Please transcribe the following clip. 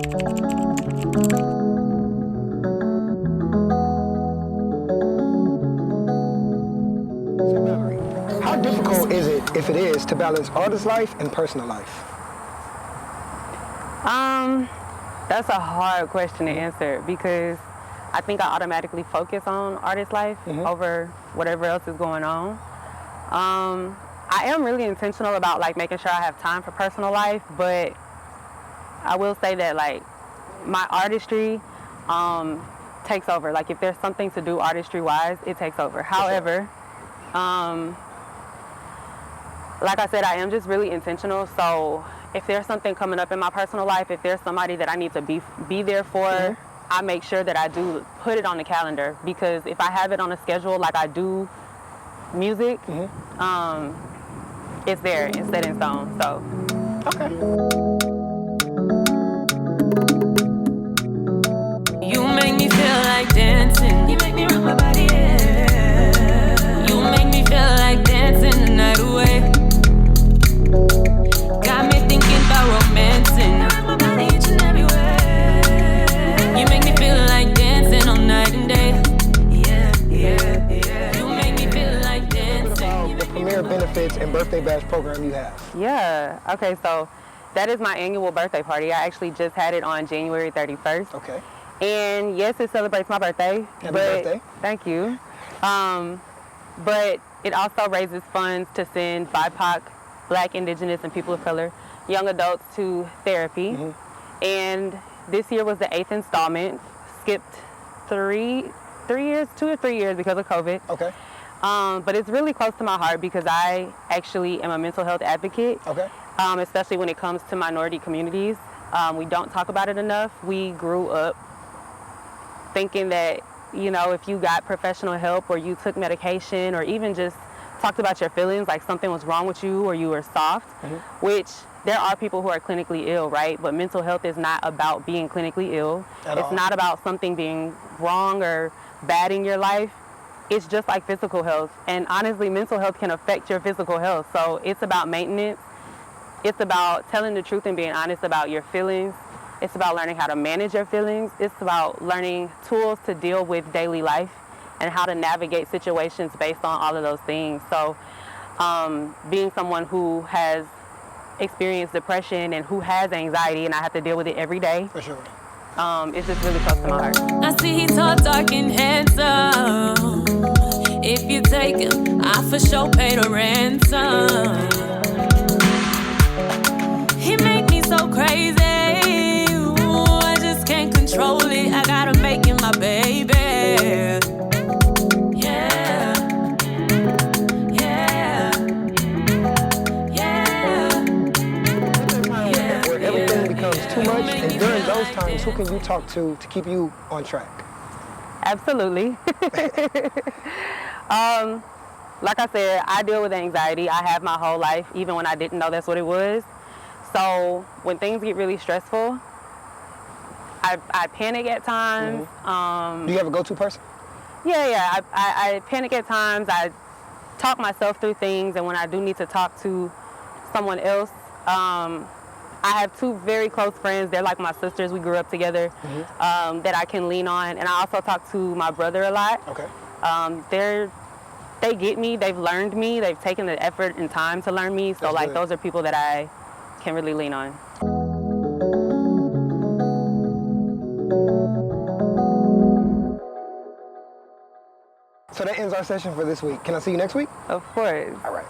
So Mallory, how difficult is it, if it is, to balance artist life and personal life? That's a hard question to answer because I think I automatically focus on artist life over whatever else is going on. I am really intentional about like making sure I have time for personal life, but I will say that like my artistry takes over. Like if there's something to do artistry wise, it takes over. However, like I said, I am just really intentional. So if there's something coming up in my personal life, if there's somebody that I need to be there for, I make sure that I do put it on the calendar, because if I have it on a schedule like I do music, it's there, it's set in stone. So Okay. You make me feel like dancing. You make me rock my body, yeah. You make me feel like dancing the night away. Got me thinking about romancing. Rock my body each and every way. You make me feel like dancing all night and day. Yeah, yeah, yeah. You make me feel like dancing. About the premier benefits and birthday bash program you have. yeah, okay, so that is my annual birthday party. I actually just had it on January 31st. Okay. And yes, it celebrates my birthday. Happy birthday. Thank you. But it also raises funds to send BIPOC, Black, Indigenous, and people of color, young adults to therapy. And this year was the 8th installment. Skipped 2 or 3 years because of COVID. Okay. But it's really close to my heart because I actually am a mental health advocate. Okay. Especially when it comes to minority communities. We don't talk about it enough. We grew up thinking that, you know, if you got professional help or you took medication or even just talked about your feelings, like something was wrong with you or you were soft, which there are people who are clinically ill, right? But mental health is not about being clinically ill. It's not about something being wrong or bad in your life. It's just like physical health. And honestly, mental health can affect your physical health. So it's about maintenance. It's about telling the truth and being honest about your feelings. It's about learning how to manage your feelings. It's about learning tools to deal with daily life and how to navigate situations based on all of those things. So being someone who has experienced depression and who has anxiety, and I have to deal with it every day. For sure. It's just really close to my heart. I see he's tall, dark, and handsome. If you take him, I for sure pay the ransom. He make me so crazy. Ooh, I just can't control it. I gotta make him my baby. Yeah. Yeah. Yeah. Where everything becomes too much, and during those times, who can you talk to keep you on track? Absolutely. Like I said, I deal with anxiety. I have my whole life, even when I didn't know that's what it was. So when things get really stressful, I panic at times. Do you have a go-to person? Yeah. I panic at times. I talk myself through things, and when I do need to talk to someone else, I have 2 very close friends. They're like my sisters. We grew up together, that I can lean on. And I also talk to my brother a lot. Okay. They get me. They've learned me. They've taken the effort and time to learn me. So That's like good. those are people that I can really lean on. So that ends our session for this week. Can I see you next week? Of course. All right.